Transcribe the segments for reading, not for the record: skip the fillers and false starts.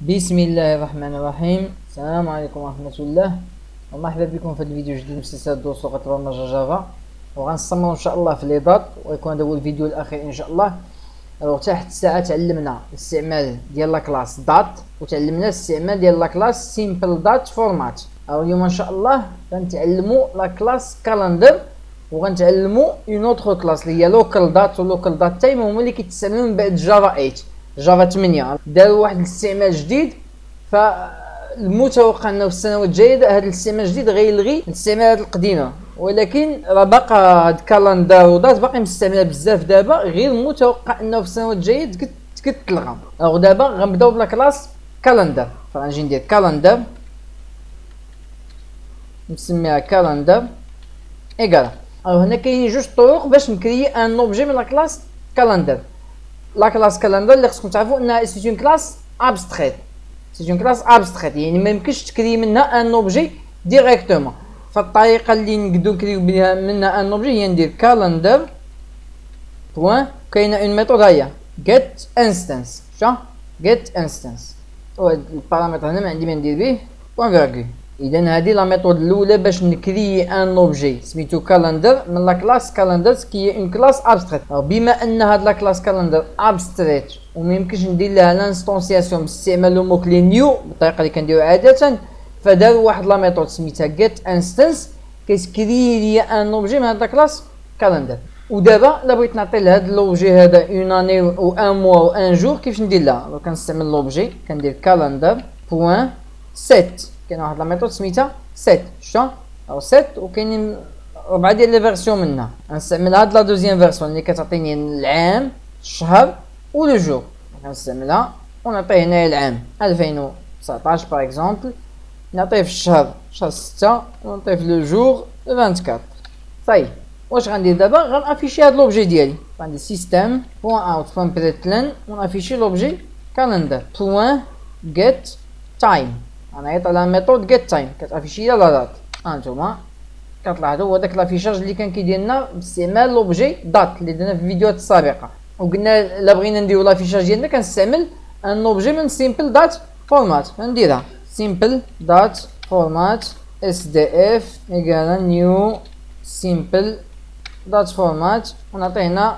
بسم الله الرحمن الرحيم. السلام عليكم ورحمة الله ومرحبا بكم في الفيديو جديد من سلسلة دروس لغة البرمجة جافا، وغنستمروا ان شاء الله في لي دات، ويكون هذا هو الفيديو الاخير ان شاء الله. تحت الساعة تعلمنا الاستعمال ديال لا كلاس دات، وتعلمنا الاستعمال ديال لا كلاس سيمبل دات فورمات. اليوم ان شاء الله غنتعلموا لا كلاس كالندر، وغنتعلموا اون اوتر كلاس اللي هي لوكال دات ولوكال دات تايم، هما اللي كيتستعملوا من بعد جافا 8 جافا 8. داروا واحد الاستعمال جديد، فالمتوقع انه في السنوات الجايه هذا الاستعمال الجديد غيلغي الاستعمالات القديمه، ولكن راه باقا هاد كالندر ودات باقي مستعمله بزاف دابا، غير متوقع انه في السنوات الجايه تلغى. دابا غنبداو بلا كلاس كالندر، فغنجي ندير كالندر نسميها كالندر ايكالا. هنا كاينين جوج طرق باش نكري ان اوبجي من لا كلاس كالندر. لا كلاس كالندر اللي خصكم تعرفوا انها سي اون كلاس ابستريت، سي اون كلاس ابستريت، يعني ما يمكنش تكري منها ان اوبجي ديريكتومون. فالطريقه اللي نقدروا نكريو بها منها ان اوبجي هي ندير كالندر بوين، كاينه اون ميثود هي get instance. شا get instance، وهاد البارامتر هنا ما عندي ما ندير به بوين فيرغول. اذا هذه لا ميثود الاولى باش نكري ان اوبجي سميتو كالندر من لا كلاس كالندر كي هي اون كلاس ابستريت. بما ان هاد لا كلاس كالندر ابستريت وما يمكنش ندير لها لانستونسياسيون باستعمال لو موكلي نيو بالطريقه اللي كنديرو عاده، فداروا واحد لا ميثود سميتها get instance كيسكري لي ان اوبجي من هاد لا كلاس كالندر. ودابا الا بغيت نعطي لهاد لوبجي هذا اون اني و ان موا و ان جور، كيفاش ندير لها؟ لو كنستعمل لوبجي كندير كالندر بوين سيت، كاين واحد لا ميثود سميتها سيت. شتا او سيت، وكاينين 4 ديال لي فيرسيون منها. غنستعمل هاد لا دوزيام فيرسيون اللي كتعطيني العام الشهر و لو جور، غنستعملها ونعطيه هنايا العام 2019 باغ اكزومبل، نعطيه في الشهر شهر 6 ونعطيه في لو جور 24. صاي واش غندير دابا؟ غنافيشي هاد لوبجي ديالي، غندير سيستم بوين اوت بوين بريتلين ونافيشي لوبجي كالندر بوين جيت تايم. انا عيط على ميثود جيت تايم كتافيشي لي لا دات. هانتوما كتلاحظوا هو داك لافيشاج اللي كان كيدير لنا باستعمال لوبجي دات اللي درنا في الفيديوهات السابقه. وقلنا الا بغينا نديرو لافيشاج ديالنا كنستعمل ان اوبجي من سيمبل دات فورمات. غنديرها سيمبل دات فورمات اس دي اف ايكالا نيو سيمبل دات فورمات، ونعطي هنا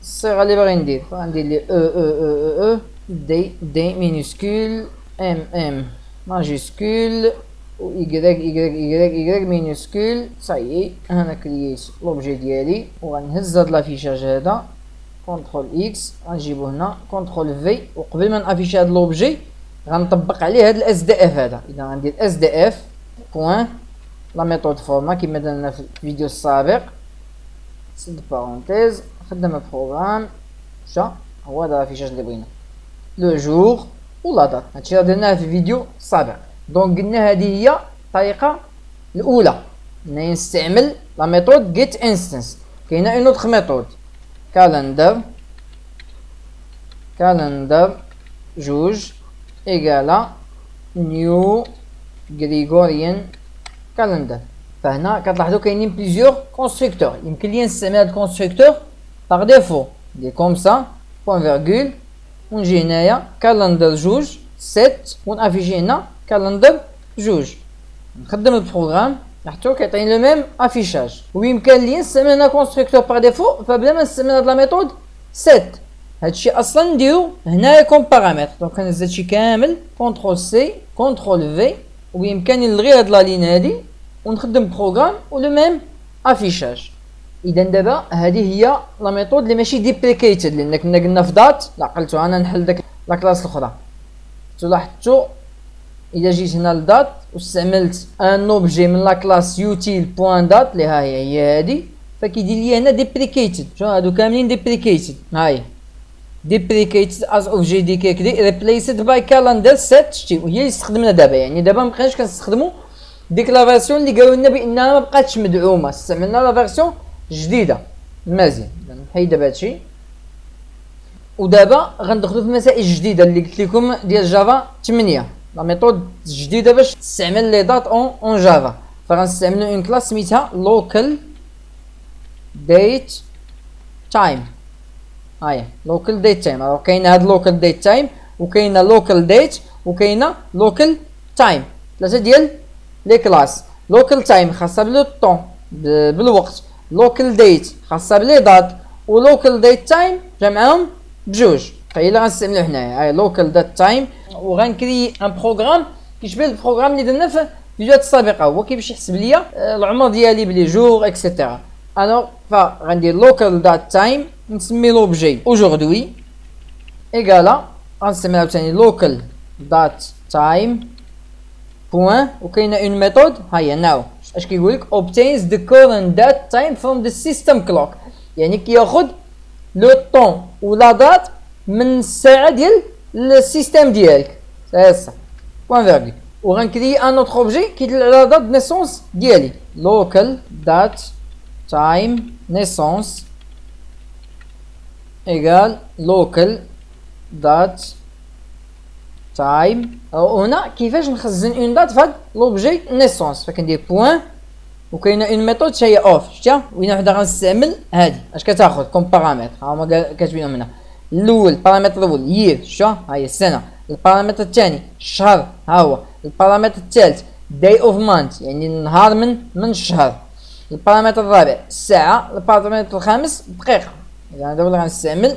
الصيغه اللي باغي ندير. فغندير لي او دي مينيسكول ام ماجيسكول و y مينيسكول. صايي انا كرييت لوبجي ديالي، وغنهز هاد لافيشاج هذا كونترول اكس غنجيبو هنا كونترول في، وقبل ما نافيشي هاد لوبجي غنطبق عليه هاد الاس دي اف هذا. اذا غندير اس دي اف بوين لا ميثود فورما كما درنا في الفيديو السابق، سد بارونتيز خدم البروغرام شا هو هذا لافيشاج اللي بغينا لو جور ولا دات. هادشي راه درناه في الفيديو السابق. دونك قلنا هذه هي الطريقه الاولى، انني نستعمل لا ميثود جيت انستنس. كاينه اون اوتر ميثود كالندر جوج ايكالا نيو غريغوريان كالندر. فهنا كتلاحظوا كاينين بليزيور كونستركتور، يمكن لي نستعمل هاد الكونستركتور باغ ديفو دي كوم سا بوين فيرغول، ونجي هنايا كالندر جوج سيت ونافيشي هنا كالندر جوج. نخدم البروغرام حتى كيعطيني لو ميم افيشاج. ويمكن لي نستعمل هنا كونستركتور باغ ديفو، فبلا ما نستعمل هاد لا ميثود سيت هادشي اصلا نديرو هنايا كوم بارامتر. دونك كنهز هادشي كامل كونترول سي كونترول في، وبامكاني نلغي هاد لا لين هادي ونخدم بروغرام ولو ميم افيشاج. اذا دابا هذه هي لا ميثود اللي ماشي ديبليكيتد، لان كنا قلنا في دات لا عقلتو انا نحل داك لا كلاس الاخرى. لاحظتو اذا جيت هنا لدات واستعملت ان اوبجي من لا كلاس يوتيل بوين دات اللي ها هي هادي، فكيدير لي هنا ديبليكيتد. شوف هادو كاملين ديبليكيتد، هاي ديبليكيتد از اوبجي دي كيكدي ريبليسد باي كالندر سيت. شتي وهي اللي استخدمنا دابا، يعني دابا مابقيناش كنستخدمو ديك لا فيرسيون اللي قالوا لنا بانها ما بقاتش مدعومه، استعملنا لا فيرسيون جديده مزيان. نحيد دابا هادشي، ودابا غندخلو في المسائل الجديده اللي قلت لكم ديال جافا 8. لا ميثود جديده باش تستعمل لي دات اون جافا، فغنستعملو اون كلاس سميتها لوكال ديت تايم. هاهي لوكال ديت تايم. كاين هاد لوكال ديت تايم وكاينه لوكال ديت وكاينه لوكال تايم، ثلاثه ديال لي كلاس. لوكال تايم خاصها بلو طون بالوقت، لوكال ديت خاصها بلي دات، ولوكال ديت تايم جمعهم بجوج. فهي اللي غنستعملو حنايا هاي لوكال دات تايم. وغنكري ان بروغرام كيشبه البروغرام اللي درنا في الفيديوهات السابقه، هو كيفاش يحسب ليا العمر ديالي بلي جور اكسيتيرا. الوغ فغندير لوكال دات تايم، نسمي لوبجي اوجوردي ايكالا، غنسمي عاوتاني لوكال دات تايم بوان، وكاينه اون ميثود ها هي ناو. اش كيقولك obtains the current date time from the system clock، يعني كياخد لو طون ولا دات من الساعه ديال السيستم ديالك. سي بوان فيرغول. وغنكري ان اوتر اوبجي كيدل على دات نيسونس ديالي، لوكال دات تايم نيسونس ايكال لوكال دات تايم. هنا كيفاش نخزن اون دات فهاد لوبجي نيسونس، فكندير بوان وكاينه اون ميثود هي اوف. شتيها وين وحده غنستعمل هادي اش كتاخذ كوم بارامتر، ها هما كاتبينهم هنا. الاول البارامتر الاول يير، شتيها ها هي السنه. البارامتر الثاني الشهر، ها هو. البارامتر الثالث day of month، يعني النهار من الشهر. البارامتر الرابع الساعه. البارامتر الخامس الدقيقه. اذا هذا هو اللي غنستعمل.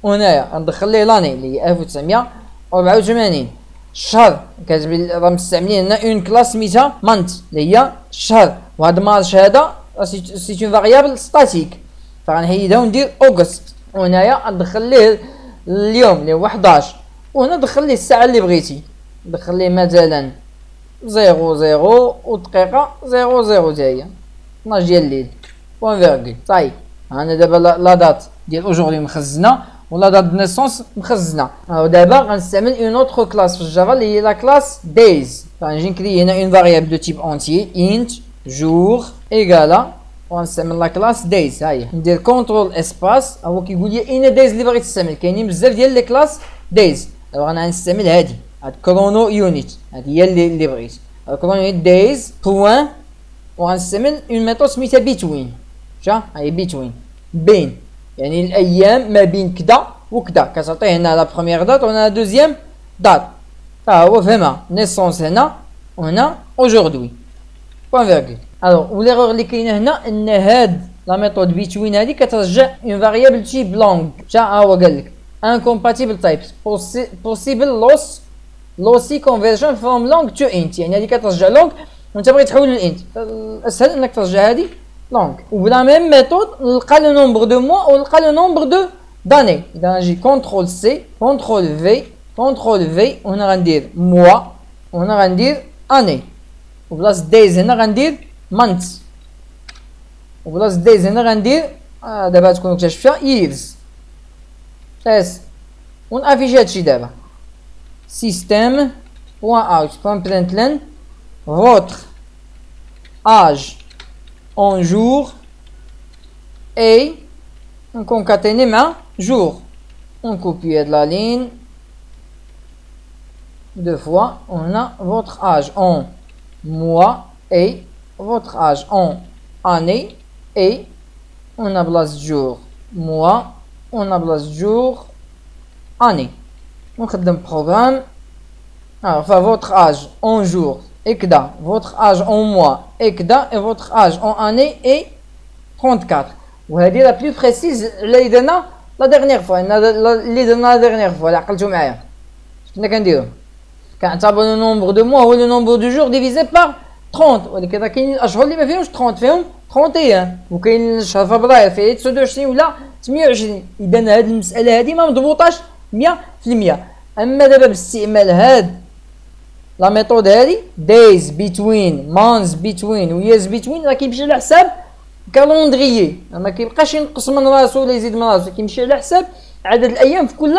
وهنايا غندخل ليه لاني اللي هي 1984. الشهر كتبين راه مستعملين هنا اون كلاس سميتها مانت اللي هي الشهر، وهذا مارش هذا سي اون فاريابل ستاتيك، فغنحيدها وندير اوغست. وهنايا غندخل ليه اليوم اللي هو 11، وهنا دخل ليه الساعه اللي بغيتي، دخل ليه مثلا 00 ودقيقه 00 حتى هي 12 ديال الليل بوان فيرغول. صاي انا دابا لا دات ديال اوجوردي مخزنه ولا دات دو نيسونس مخزنه. ودابا غنستعمل اون اوتر كلاس في الجافا اللي هي لا كلاس دايز. فغنجي نكري هنا اون فاريابل دو تيب اونتيي انت جور ايكالا، وغنستعمل لا كلاس دايز. ها هي ندير كونترول اسباس، هو كيقول لي اين دايز اللي باغي تستعمل. كاينين بزاف ديال لي كلاس دايز، انا غنستعمل هادي هاد كرونو يونيت، هادي هي اللي بغيت. كرونو يونيت دايز بوان، وغنستعمل اون ميثود سميتها بيتوين. شا هاي بيتوين بين، يعني الايام ما بين كدا وكدا، كتعطيه هنا لا بروميير دات وهنا لا دوزيام دات. ها هو فهمها نيسونس هنا وهنا اوجوردي بوان فيرغول. الوغ وليغور اللي كاينه هنا ان هاد لا ميثود بيتوين هادي كترجع اون فاريابل تيب لونغ. شا هو قال لك incompatible types possible lossy conversion from long to int، يعني هادي كترجع لونغ وانت بغيت تحول للانت، الاسهل انك ترجع هادي لونغ. وبلا ميم ميثود نلقى لو نومبر دو موا ونلقى لو نومبر دو داني. اذا نجي كونترول سي كونترول في كونترول في، وهنا غندير موا وهنا غندير اني، وبلاص دايز هنا غندير مانث، وبلاص دايز هنا غندير دابا تكونوا اكتشفتها ييرز. بس ونافيشي هادشي دابا système point out point println votre âge en jour et on concaténé مع jour. On copie de la ligne deux fois, on a votre âge en mois et votre âge en année, et on a place jour mois, on a place jour année. نخدم programme. Alors votre âge en jour est كدا, votre âge en mois est كدا, et votre âge en année est 34. وهذه لا بلو بريسيز اللي درنا لا ديرنيير فوا، اللي درنا لا ديرنيير فوا اللي عقلتو معايا. كنا كنديرو كنعتبر لو نومبر دو موا هو لو نومبر دو جور ديفيزي بار 30، ولكن كاينين الاشهر اللي ما فيهمش 30 فيهم 31، وكاين شهر فبراير فيه 29 ولا 28. اذا هذه المساله هذه ما مضبوطاش 100%. اما دابا باستعمال هاد لا ميثود هادي days between months between و years between راه كيمشي على حساب كالوندريي، ما كيبقاش ينقص من راسو ولا يزيد من راسو، كيمشي على حساب عدد الايام في كل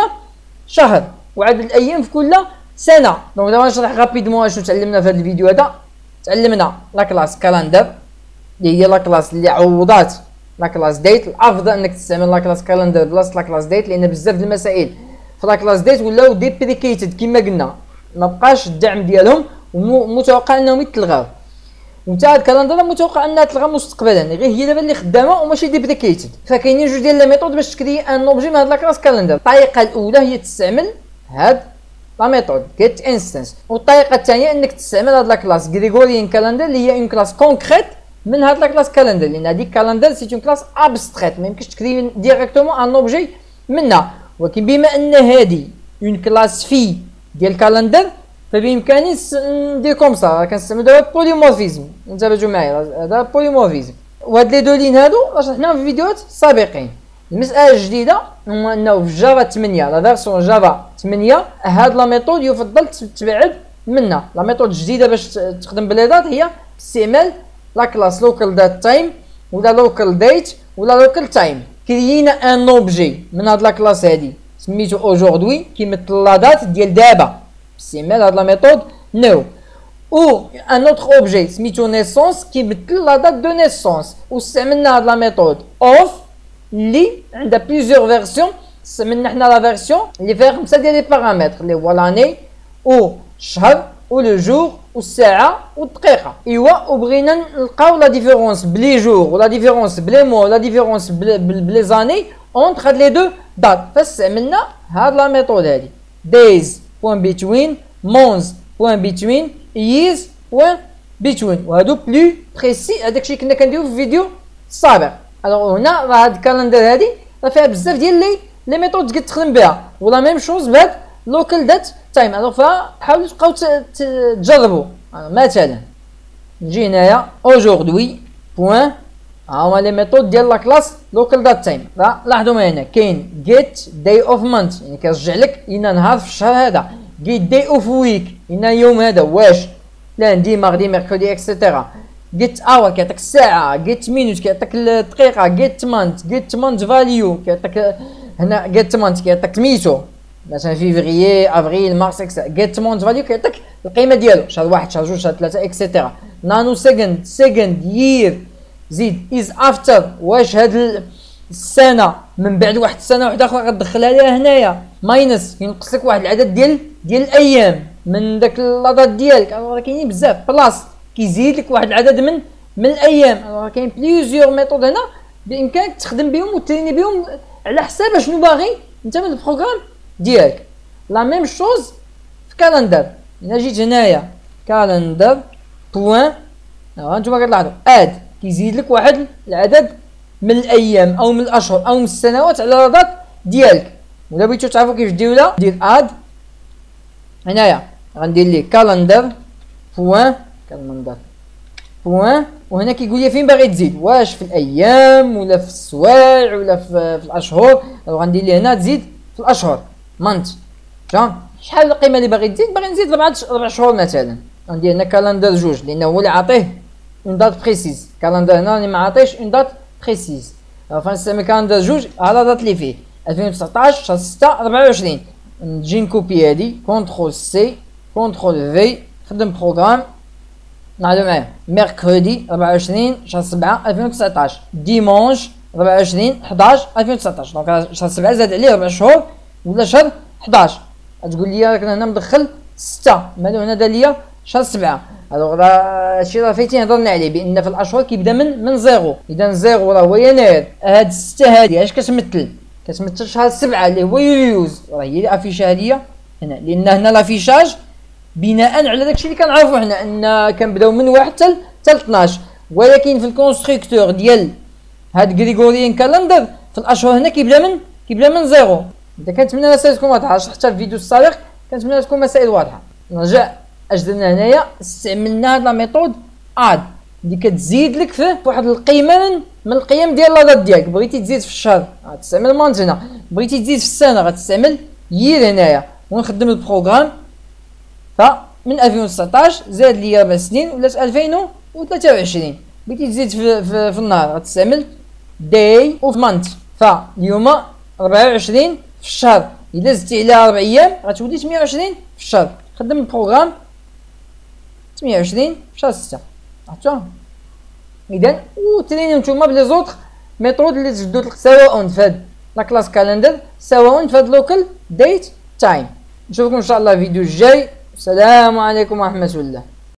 شهر وعدد الايام في كل سنه. دونك دابا نشرح غابيدمون اشنو تعلمنا في هذا الفيديو هذا. تعلمنا لا كلاس كالندر اللي هي لا كلاس اللي عوضات لا كلاس ديت. الافضل انك تستعمل لا كلاس كالندر بلاصه لا كلاس ديت، لان بزاف د المسائل في لا كلاس ديت ولاو ديبريكيتد كما قلنا، ما بقاش الدعم ديالهم ومتوقع انهم يتلغاو. وتا هاد الكالندر متوقع انها تلغى مستقبلا، غير هي دابا اللي خدامه وماشي ديبريكيتد. فكاينين جوج ديال لي ميثود باش تكري ان اوبجي من هاد لا كلاس كالندر. الطريقه الاولى هي تستعمل هاد لا ميثود get instance. والطريقه الثانيه انك تستعمل هاد لا كلاس غريغوريان كالندر اللي هي اون كلاس كونكريت من هاد لا كلاس كالندر، لان هذيك كالندر سي اون كلاس ابستريت ما يمكنش تكري ديريكتومون ان اوبجي منها. ولكن بما ان هذه اون كلاس في ديال كالندر فبامكاني ندير كوم سا، كنستعمل دابا بوليمورفيزم. انتبهوا معايا هذا بوليمورفيزم. وهاد لي دو لين هادو شرحناهم في فيديوهات سابقين. المساله الجديده هو انه في جافا 8 لا فيرسون جافا 8 هاد لا ميثود يفضل تبعد منها. لا ميثود الجديده باش تخدم بلي دات هي باستعمال لا كلاس لوكال دات تايم ولا لوكال ديت ولا لوكال تايم. كريينا ان اوبجي من هاد لا كلاس هادي سميتو اوجوردي كيمثل لا دات ديال دابا باستعمال هاد لا ميثود نو. و ان اوتر اوبجي سميتو نيسونس كيمثل لا دات دو نيسونس. واستعملنا هاد لا ميثود اوف اللي عندها بليزيور فيرسيون. استعملنا حنا لا فيرسيون اللي فيها 5 ديال لي بارامتر اللي هو لاني و الشهر و لو جور و الساعه و الدقيقه. ايوا وبغينا نلقاو لا ديفيرونس بلي جور ولا ديفيرونس بلي مو ولا ديفيرونس بلي زاني اونتر هاد لي دو دات. فاستعملنا هاد لا ميثود هادي days بوين بيتوين months بوين بيتوين years بوين بيتوين. وهادو بلو بريسي هذاك الشيء كنا كنديرو في الفيديو السابق. الوغ هنا راه هاد الكالندر هادي راه فيها بزاف ديال لي ميثود تقدر تخدم بها ولا ميم شوز بهاد لوكال دات تايم. الوغ فحاولوا تبقاو تجربوا. مثلا نجي هنايا اوجوردي بوين ها هما لي ميثود ديال لا كلاس لوكال دات تايم. لاحظوا معايا هنا كاين جيت داي اوف مانث يعني كيرجع لك لنا نهار في الشهر هذا. جيت داي اوف ويك لنا يوم هذا واش لاندي ماردي ميركودي اكسيتيرا. جيت اور كيعطيك الساعه. جيت مينوت كيعطيك الدقيقه. جيت مانث فاليو كيعطيك هنا. جيت مانث كيعطيك سميتو مثلا فيفريي افريل مارس اكسيتيرا. جيت مانث فاليو كيعطيك القيمه ديالو شهر 1 شهر 2 شهر 3 اكسيتيرا. نانو سكند يير زيد از افتر واش هاد السنه من بعد واحد السنه واحده اخرى غتدخلها ليها هنايا. ماينس ينقص لك واحد العدد ديال الايام من داك لاطات ديالك. راه كاينين بزاف. بلاص كيزيد لك واحد العدد من الايام. راه كاين بليزيور ميثود هنا بامكانك تخدم بهم وتريني بهم على حساب شنو باغي انت من البروغرام ديالك. لا ميم شوز في كالندر. الا جيت هنايا كالندر بوين ها نتوما كتلاحظوا اد كيزيد لك واحد العدد من الايام او من الاشهر او من السنوات على لاطات ديالك. ولا بغيتو تعرفوا كيف ديروها دير اد هنايا غندير ليه كالندر بوين وهنا كيقول لي فين باغي تزيد واش في الايام ولا في السوايع ولا في الاشهر. غندير ليه هنا تزيد في الاشهر مانت شحال القيمه اللي باغي تزيد. باغي نزيد 4 شهور مثلا غندير هنا كالندر جوج لانه هو اللي عاطيه اون دات بريسيز. كالندر هنا اللي ما عاطيش اون دات بريسيز. فنستعمل كالندر جوج على دات اللي فيه 2019 شهر 6 24. نجي نكوبي هادي كونترول سي كونترول في نخدم بروغرام. نعاودو معايا ميركودي 24 شهر 7 2019 ديمونش 24 11 2019. دونك شهر 7 زاد عليه 4 شهور ولا شهر 11. تقول لي راك هنا مدخل 6 مالو هنا دار ليا شهر 7. الوغ راه هادشي راه فايتين هضرنا عليه بان في الاشهر كيبدا من زيرو. اذا زيرو راه هو يناير. هاد 6 هادي اش كتمثل؟ كتمثل شهر 7 اللي هو يوليوز. راه هي اللي افيشا هاديه هنا لان هنا لافيشاج بناء على داكشي اللي كنعرفو حنا ان كنبداو من 1 حتى 12. ولكن في الكونستركتور ديال هاد غريغوريان كالندر في الاشهر هنا كيبدا من زيرو. اذا كنتمنى الرسائل تكون واضحه. شرحتها في الفيديو السابق كنتمنى تكون مسائل واضحه. نرجع اش درنا هنايا استعملنا هاد لا ميثود اد اللي كتزيد لك فيه واحد القيمه من القيم ديال لاطات ديالك. بغيتي تزيد في الشهر غتستعمل مانت هنا. بغيتي تزيد في السنه غتستعمل يير هنايا. ونخدم البروغرام فمن 2019 زاد لي 4 سنين ولات 2023. بغيتي تزيد في النهار غتستعمل داي اوف مانت. فاليوم 24 في الشهر. الا زدتي عليها 4 ايام غتولي 28 في الشهر. خدم البروغرام 28 في شهر 6. عرفتوا؟ اذا وترينيو نتوما بلي زوطخ ميثود اللي تجدو سواء في هاد لا كلاس كالندر سواء في هاد لوكال ديت تايم. نشوفكم ان شاء الله في الفيديو الجاي. السلام عليكم ورحمه الله.